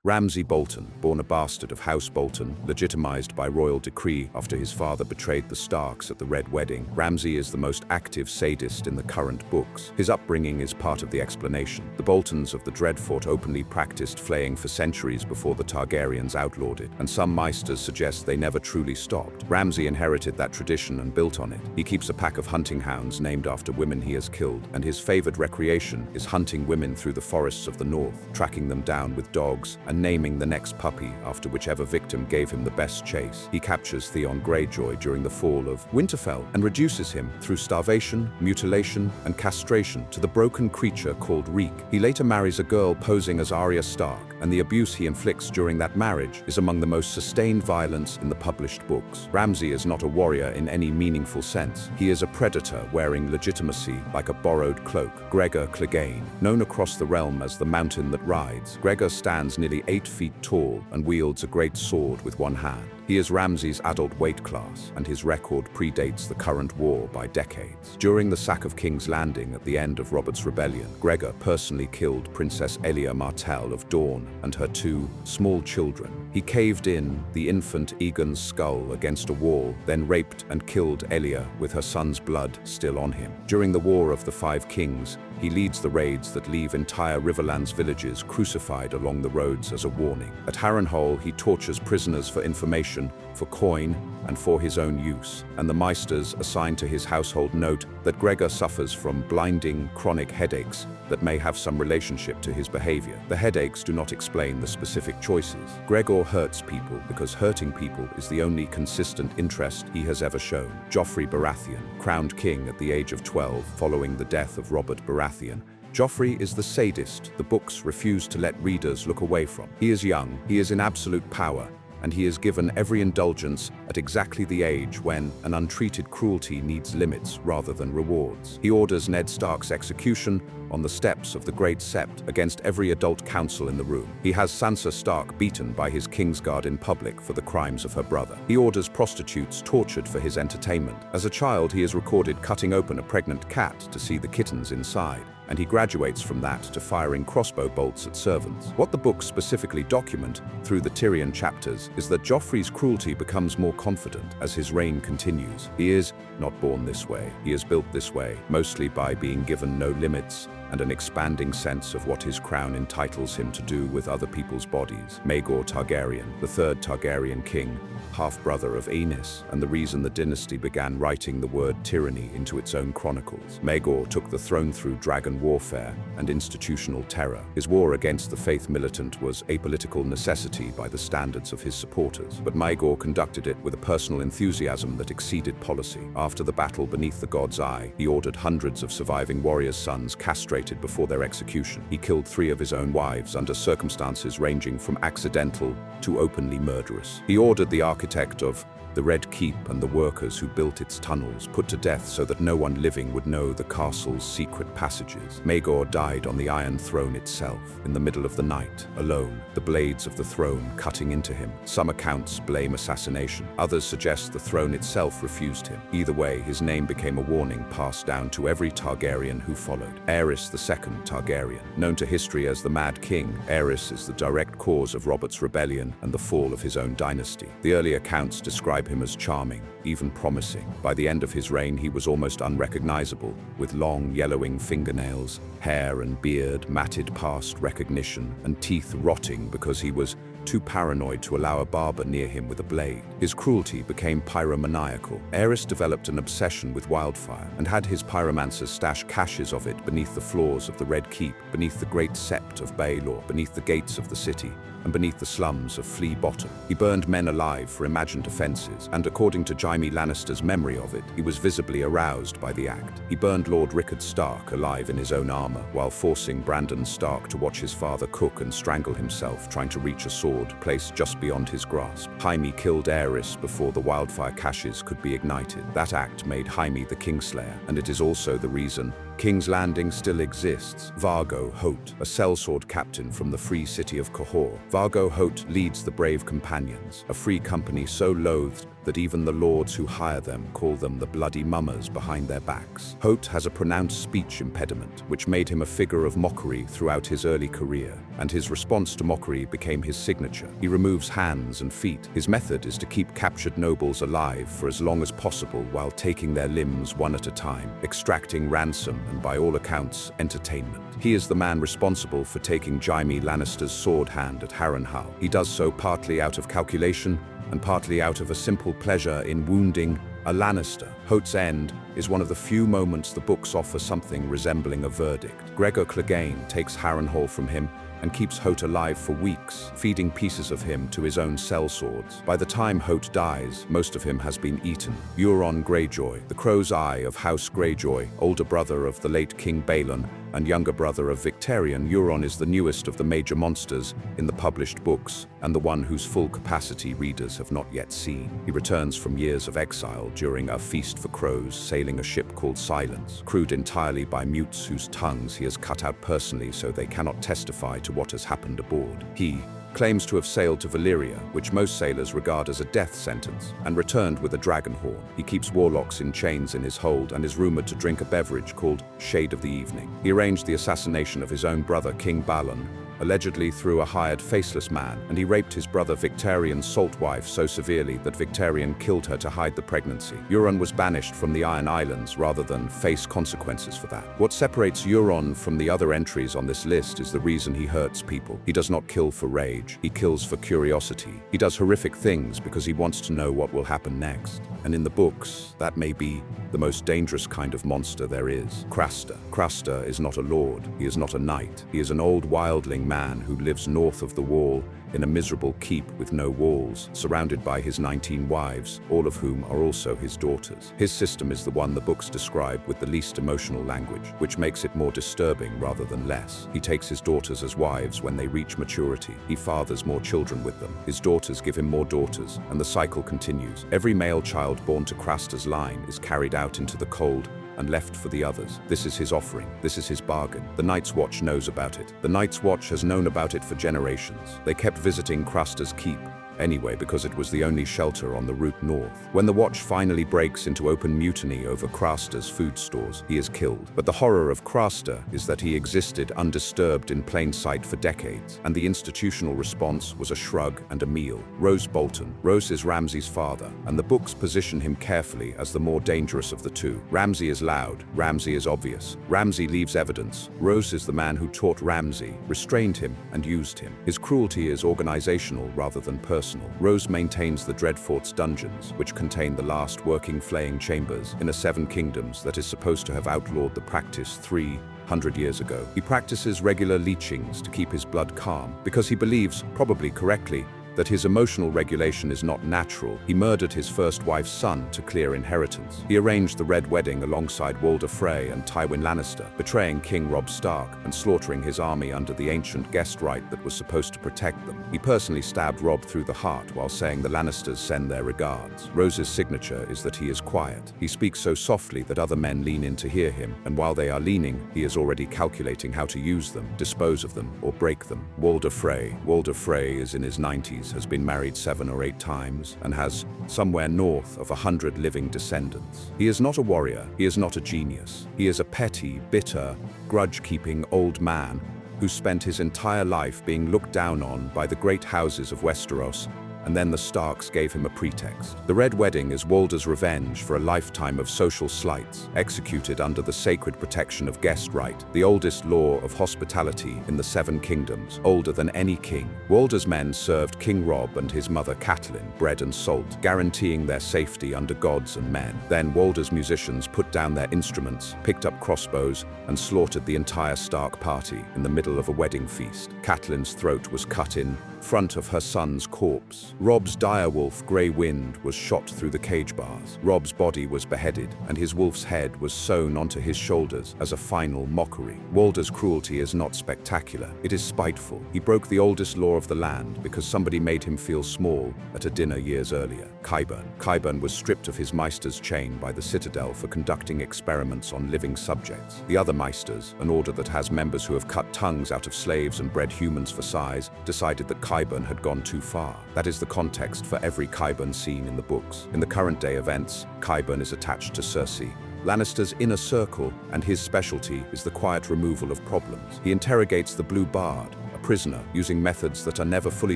Ramsay Bolton, born a bastard of House Bolton, legitimized by royal decree after his father betrayed the Starks at the Red Wedding, Ramsay is the most active sadist in the current books. His upbringing is part of the explanation. The Boltons of the Dreadfort openly practiced flaying for centuries before the Targaryens outlawed it, and some Meisters suggest they never truly stopped. Ramsay inherited that tradition and built on it. He keeps a pack of hunting hounds named after women he has killed, and his favored recreation is hunting women through the forests of the north, tracking them down with dogs, and naming the next puppy after whichever victim gave him the best chase. He captures Euron Greyjoy during the fall of Winterfell and reduces him through starvation, mutilation, and castration to the broken creature called Reek. He later marries a girl posing as Arya Stark, and the abuse he inflicts during that marriage is among the most sustained violence in the published books. Ramsay is not a warrior in any meaningful sense. He is a predator wearing legitimacy like a borrowed cloak. Gregor Clegane, known across the realm as the Mountain That Rides, Gregor stands nearly 8 feet tall and wields a great sword with one hand. He is Ramsay's adult weight class, and his record predates the current war by decades. During the sack of King's Landing at the end of Robert's Rebellion, Gregor personally killed Princess Elia Martell of Dorne and her 2 small children. He caved in the infant Aegon's skull against a wall, then raped and killed Elia with her son's blood still on him. During the War of the Five Kings, he leads the raids that leave entire Riverlands villages crucified along the roads as a warning. At Harrenhal, he tortures prisoners for information, for coin, and for his own use, and the Meisters assign to his household note that Gregor suffers from blinding, chronic headaches that may have some relationship to his behavior. The headaches do not explain the specific choices. Gregor hurts people because hurting people is the only consistent interest he has ever shown. Joffrey Baratheon, crowned king at the age of 12 following the death of Robert Baratheon, Joffrey is the sadist the books refuse to let readers look away from. He is young, he is in absolute power, and he is given every indulgence at exactly the age when an untreated cruelty needs limits rather than rewards. He orders Ned Stark's execution on the steps of the Great Sept against every adult council in the room. He has Sansa Stark beaten by his Kingsguard in public for the crimes of her brother. He orders prostitutes tortured for his entertainment. As a child, he is recorded cutting open a pregnant cat to see the kittens inside, and he graduates from that to firing crossbow bolts at servants. What the books specifically document through the Tyrion chapters is that Joffrey's cruelty becomes more confident as his reign continues. He is not born this way. He is built this way, mostly by being given no limits and an expanding sense of what his crown entitles him to do with other people's bodies. Maegor Targaryen, the 3rd Targaryen king, half-brother of Aenys, and the reason the dynasty began writing the word tyranny into its own chronicles. Maegor took the throne through dragon warfare and institutional terror. His war against the faith militant was a political necessity by the standards of his supporters, but Maegor conducted it with a personal enthusiasm that exceeded policy. After the battle beneath the God's Eye, he ordered hundreds of surviving warriors' sons castrated before their execution. He killed 3 of his own wives under circumstances ranging from accidental to openly murderous. He ordered the architect of the Red Keep and the workers who built its tunnels put to death so that no one living would know the castle's secret passages. Maegor died on the Iron Throne itself, in the middle of the night, alone, the blades of the throne cutting into him. Some accounts blame assassination. Others suggest the throne itself refused him. Either way, his name became a warning passed down to every Targaryen who followed. Aerys II Targaryen, known to history as the Mad King, Aerys is the direct cause of Robert's rebellion and the fall of his own dynasty. The early accounts describe him as charming, even promising. By the end of his reign, he was almost unrecognizable, with long, yellowing fingernails, hair and beard matted past recognition, and teeth rotting because he was too paranoid to allow a barber near him with a blade. His cruelty became pyromaniacal. Aerys developed an obsession with wildfire and had his pyromancers stash caches of it beneath the floors of the Red Keep, beneath the Great Sept of Baelor, beneath the gates of the city, and beneath the slums of Flea Bottom. He burned men alive for imagined offenses, and according to Jaime Lannister's memory of it, he was visibly aroused by the act. He burned Lord Rickard Stark alive in his own armor, while forcing Brandon Stark to watch his father cook and strangle himself, trying to reach a sword placed just beyond his grasp. Jaime killed Aerys before the wildfire caches could be ignited. That act made Jaime the Kingslayer, and it is also the reason King's Landing still exists. Vargo Hoat, a sellsword captain from the free city of Cahor. Vargo Hoat leads the Brave Companions, a free company so loathed that even the lords who hire them call them the bloody mummers behind their backs. Hoat has a pronounced speech impediment, which made him a figure of mockery throughout his early career, and his response to mockery became his signature. He removes hands and feet. His method is to keep captured nobles alive for as long as possible while taking their limbs one at a time, extracting ransom and, by all accounts, entertainment. He is the man responsible for taking Jaime Lannister's sword hand at Harrenhal. He does so partly out of calculation and partly out of a simple pleasure in wounding a Lannister. Hoat's end is one of the few moments the books offer something resembling a verdict. Gregor Clegane takes Harrenhal from him and keeps Hoat alive for weeks, feeding pieces of him to his own sellswords. By the time Hoat dies, most of him has been eaten. Euron Greyjoy, the crow's eye of House Greyjoy, older brother of the late King Balon and younger brother of Victarion, Euron is the newest of the major monsters in the published books and the one whose full capacity readers have not yet seen. He returns from years of exile during a feast for crows, sailing a ship called Silence, crewed entirely by mutes whose tongues he has cut out personally so they cannot testify to what has happened aboard. He claims to have sailed to Valyria, which most sailors regard as a death sentence, and returned with a dragon horn. He keeps warlocks in chains in his hold and is rumored to drink a beverage called Shade of the Evening. He arranged the assassination of his own brother, King Balon, allegedly through a hired faceless man, and he raped his brother Victarion's salt wife so severely that Victarion killed her to hide the pregnancy. Euron was banished from the Iron Islands rather than face consequences for that. What separates Euron from the other entries on this list is the reason he hurts people. He does not kill for rage, he kills for curiosity. He does horrific things because he wants to know what will happen next. And in the books, that may be the most dangerous kind of monster there is. Craster. Craster is not a lord, he is not a knight. He is an old wildling man who lives north of the wall in a miserable keep with no walls, surrounded by his 19 wives, all of whom are also his daughters. His system is the one the books describe with the least emotional language, which makes it more disturbing rather than less. He takes his daughters as wives when they reach maturity. He fathers more children with them. His daughters give him more daughters, and the cycle continues. Every male child born to Craster's line is carried out into the cold and left for the others. This is his offering. This is his bargain. The Night's Watch knows about it. The Night's Watch has known about it for generations. They kept visiting Craster's keep anyway because it was the only shelter on the route north. When the Watch finally breaks into open mutiny over Craster's food stores, he is killed. But the horror of Craster is that he existed undisturbed in plain sight for decades, and the institutional response was a shrug and a meal. Roose Bolton. Roose is Ramsay's father, and the books position him carefully as the more dangerous of the two. Ramsay is loud. Ramsay is obvious. Ramsay leaves evidence. Roose is the man who taught Ramsay, restrained him, and used him. His cruelty is organizational rather than personal. Roose maintains the Dreadfort's dungeons, which contain the last working flaying chambers in a 7 kingdoms that is supposed to have outlawed the practice 300 years ago. He practices regular leechings to keep his blood calm, because he believes, probably correctly, that his emotional regulation is not natural. He murdered his first wife's son to clear inheritance. He arranged the Red Wedding alongside Walder Frey and Tywin Lannister, betraying King Robb Stark and slaughtering his army under the ancient guest right that was supposed to protect them. He personally stabbed Robb through the heart while saying the Lannisters send their regards. Roose's signature is that he is quiet. He speaks so softly that other men lean in to hear him, and while they are leaning, he is already calculating how to use them, dispose of them, or break them. Walder Frey. Walder Frey is in his 90s, has been married 7 or 8 times, and has somewhere north of 100 living descendants. He is not a warrior, he is not a genius. He is a petty, bitter, grudge-keeping old man who spent his entire life being looked down on by the great houses of Westeros, and then the Starks gave him a pretext. The Red Wedding is Walder's revenge for a lifetime of social slights, executed under the sacred protection of guest right, the oldest law of hospitality in the 7 kingdoms, older than any king. Walder's men served King Robb and his mother Catelyn bread and salt, guaranteeing their safety under gods and men. Then Walder's musicians put down their instruments, picked up crossbows, and slaughtered the entire Stark party in the middle of a wedding feast. Catelyn's throat was cut in front of her son's corpse. Robb's direwolf, Grey Wind, was shot through the cage bars. Robb's body was beheaded, and his wolf's head was sewn onto his shoulders as a final mockery. Walder's cruelty is not spectacular. It is spiteful. He broke the oldest law of the land because somebody made him feel small at a dinner years earlier. Qyburn. Qyburn was stripped of his Maester's chain by the Citadel for conducting experiments on living subjects. The other Maesters, an order that has members who have cut tongues out of slaves and bred humans for size, decided that Qyburn had gone too far. That is the context for every Qyburn scene in the books. In the current-day events, Qyburn is attached to Cersei Lannister's inner circle, and his specialty is the quiet removal of problems. He interrogates the Blue Bard, a prisoner, using methods that are never fully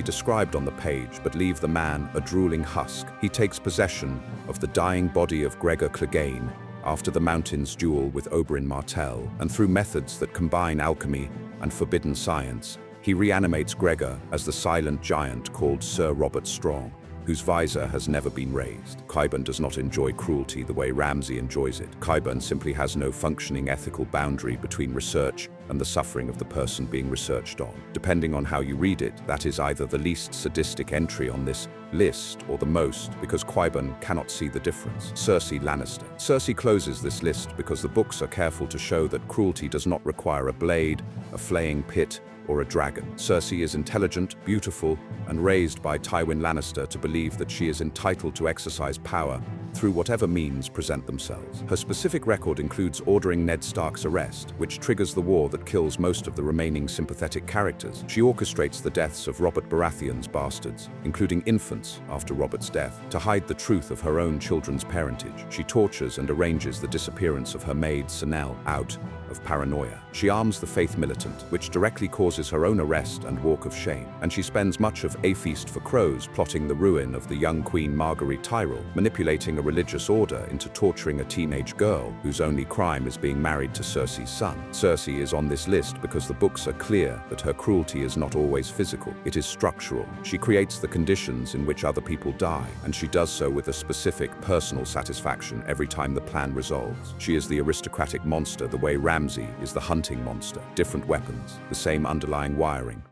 described on the page but leave the man a drooling husk. He takes possession of the dying body of Gregor Clegane after the Mountain's duel with Oberyn Martell, and through methods that combine alchemy and forbidden science, he reanimates Gregor as the silent giant called Sir Robert Strong, whose visor has never been raised. Qyburn does not enjoy cruelty the way Ramsay enjoys it. Qyburn simply has no functioning ethical boundary between research and the suffering of the person being researched on. Depending on how you read it, that is either the least sadistic entry on this list or the most, because Qyburn cannot see the difference. Cersei Lannister. Cersei closes this list because the books are careful to show that cruelty does not require a blade, a flaying pit, or a dragon. Cersei is intelligent, beautiful, and raised by Tywin Lannister to believe that she is entitled to exercise power through whatever means present themselves. Her specific record includes ordering Ned Stark's arrest, which triggers the war that kills most of the remaining sympathetic characters. She orchestrates the deaths of Robert Baratheon's bastards, including infants after Robert's death, to hide the truth of her own children's parentage. She tortures and arranges the disappearance of her maid Sanelle out of paranoia. She arms the Faith Militant, which directly causes her own arrest and walk of shame, and she spends much of A Feast for Crows plotting the ruin of the young Queen Marguerite Tyrell, manipulating a religious order into torturing a teenage girl whose only crime is being married to Cersei's son. Cersei is on this list because the books are clear that her cruelty is not always physical, it is structural. She creates the conditions in which other people die, and she does so with a specific personal satisfaction every time the plan resolves. She is the aristocratic monster the way Ramsay is the hunting monster. Different weapons, the same underlying wiring.